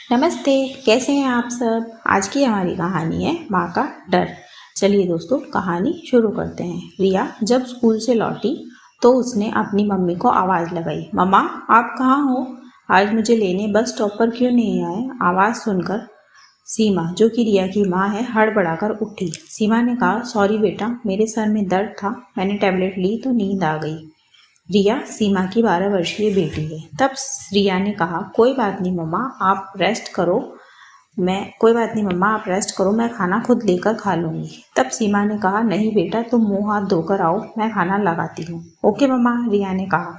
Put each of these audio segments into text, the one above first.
नमस्ते, कैसे हैं आप सब। आज की हमारी कहानी है माँ का डर। चलिए दोस्तों, कहानी शुरू करते हैं। रिया जब स्कूल से लौटी तो उसने अपनी मम्मी को आवाज़ लगाई, मम्मा आप कहाँ हो, आज मुझे लेने बस स्टॉप पर क्यों नहीं आए। आवाज़ सुनकर सीमा, जो कि रिया की माँ है, हड़बड़ाकर उठी। सीमा ने कहा, सॉरी बेटा, मेरे सर में दर्द था, मैंने टैबलेट ली तो नींद आ गई। रिया सीमा की 12 वर्षीय बेटी है। तब रिया ने कहा, कोई बात नहीं मम्मा, आप रेस्ट करो, मैं खाना खुद लेकर खा लूँगी। तब सीमा ने कहा, नहीं बेटा, तुम मुंह हाथ धोकर आओ, मैं खाना लगाती हूँ। ओके मम्मा, रिया ने कहा।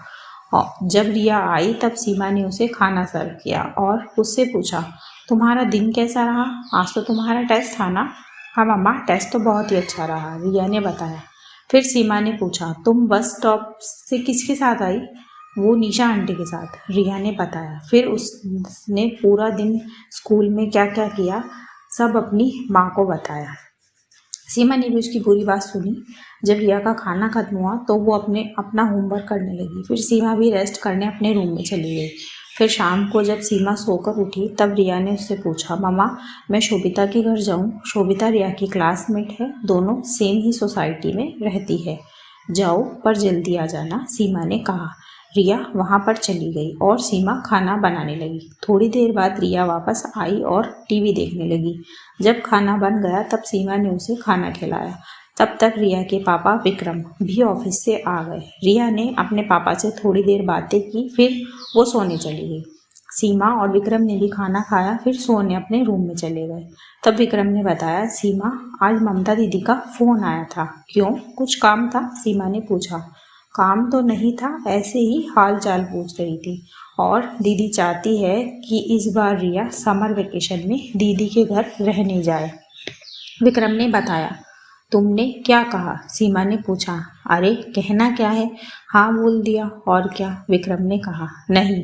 और जब रिया आई तब सीमा ने उसे खाना सर्व किया और उससे पूछा, तुम्हारा दिन कैसा रहा, आज तो तुम्हारा टेस्ट था ना। हाँ मम्मा, टेस्ट तो बहुत ही अच्छा रहा, रिया ने बताया। फिर सीमा ने पूछा, तुम बस स्टॉप से किसके साथ आई। वो निशा आंटी के साथ, रिया ने बताया। फिर उसने पूरा दिन स्कूल में क्या क्या किया सब अपनी माँ को बताया। सीमा ने भी उसकी पूरी बात सुनी। जब रिया का खाना खत्म हुआ तो वो अपना होमवर्क करने लगी। फिर सीमा भी रेस्ट करने अपने रूम में चली गई। फिर शाम को जब सीमा सोकर उठी तब रिया ने उससे पूछा, मम्मा मैं शोभिता के घर जाऊं। शोभिता रिया की क्लासमेट है, दोनों सेम ही सोसाइटी में रहती है। जाओ पर जल्दी आ जाना, सीमा ने कहा। रिया वहाँ पर चली गई और सीमा खाना बनाने लगी। थोड़ी देर बाद रिया वापस आई और टीवी देखने लगी। जब खाना बन गया तब सीमा ने उसे खाना खिलाया। तब तक रिया के पापा विक्रम भी ऑफिस से आ गए। रिया ने अपने पापा से थोड़ी देर बातें की, फिर वो सोने चली गई। सीमा और विक्रम ने भी खाना खाया, फिर सोने अपने रूम में चले गए। तब विक्रम ने बताया, सीमा आज ममता दीदी का फ़ोन आया था। क्यों, कुछ काम था, सीमा ने पूछा। काम तो नहीं था, ऐसे ही हाल चाल पूछ रही थी। और दीदी चाहती है कि इस बार रिया समर वेकेशन में दीदी के घर रहने जाए, विक्रम ने बताया। तुमने क्या कहा, सीमा ने पूछा। अरे कहना क्या है, हाँ बोल दिया, और क्या, विक्रम ने कहा। नहीं,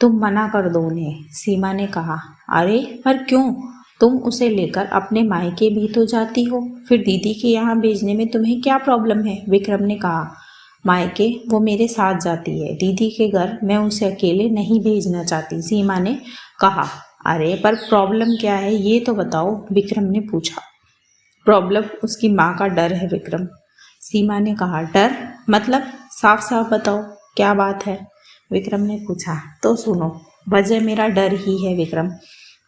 तुम मना कर दो उन्हें, सीमा ने कहा। अरे पर क्यों, तुम उसे लेकर अपने मायके भी तो जाती हो, फिर दीदी के यहाँ भेजने में तुम्हें क्या प्रॉब्लम है, विक्रम ने कहा। मायके वो मेरे साथ जाती है, दीदी के घर मैं उसे अकेले नहीं भेजना चाहती, सीमा ने कहा। अरे पर प्रॉब्लम क्या है ये तो बताओ, विक्रम ने पूछा। प्रॉब्लम उसकी माँ का डर है, विक्रम, सीमा ने कहा। डर मतलब साफ साफ बताओ क्या बात है, विक्रम ने पूछा। तो सुनो, वजह मेरा डर ही है विक्रम।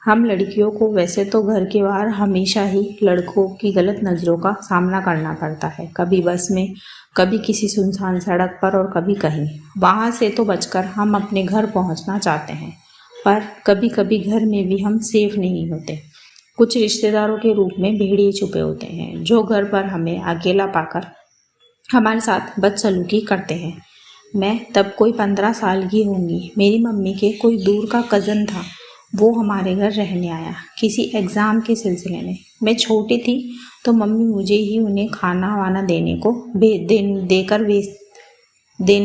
हम लड़कियों को वैसे तो घर के बाहर हमेशा ही लड़कों की गलत नज़रों का सामना करना पड़ता है, कभी बस में, कभी किसी सुनसान सड़क पर और कभी कहीं। वहाँ से तो बचकर हम अपने घर पहुँचना चाहते हैं, पर कभी कभी घर में भी हम सेफ नहीं होते। कुछ रिश्तेदारों के रूप में भेड़िए छुपे होते हैं जो घर पर हमें अकेला पाकर हमारे साथ बदसलूकी करते हैं। मैं तब कोई 15 साल की होंगी। मेरी मम्मी के कोई दूर का कज़न था, वो हमारे घर रहने आया किसी एग्ज़ाम के सिलसिले में। मैं छोटी थी तो मम्मी मुझे ही उन्हें खाना वाना देने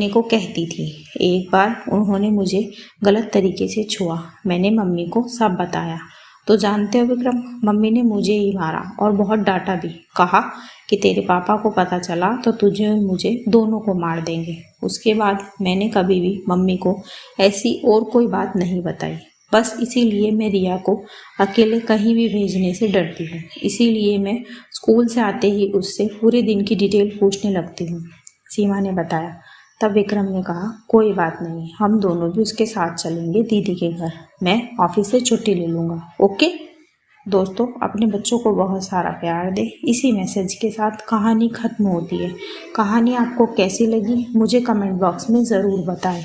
को कहती थी। एक बार उन्होंने मुझे गलत तरीके से छुआ, मैंने मम्मी को सब बताया। तो जानते हो विक्रम, मम्मी ने मुझे ही मारा और बहुत डांटा भी, कहा कि तेरे पापा को पता चला तो तुझे और मुझे दोनों को मार देंगे। उसके बाद मैंने कभी भी मम्मी को ऐसी और कोई बात नहीं बताई। बस इसीलिए मैं रिया को अकेले कहीं भी भेजने से डरती हूँ। इसीलिए मैं स्कूल से आते ही उससे पूरे दिन की डिटेल पूछने लगती हूँ, सीमा ने बताया। तब विक्रम ने कहा, कोई बात नहीं, हम दोनों भी उसके साथ चलेंगे दीदी के घर, मैं ऑफिस से छुट्टी ले लूँगा। ओके दोस्तों, अपने बच्चों को बहुत सारा प्यार दें। इसी मैसेज के साथ कहानी ख़त्म होती है। कहानी आपको कैसी लगी मुझे कमेंट बॉक्स में ज़रूर बताएं।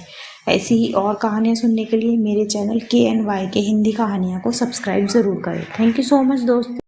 ऐसी ही और कहानियाँ सुनने के लिए मेरे चैनल KNY के हिंदी कहानियाँ को सब्सक्राइब ज़रूर करें। थैंक यू सो मच दोस्तों।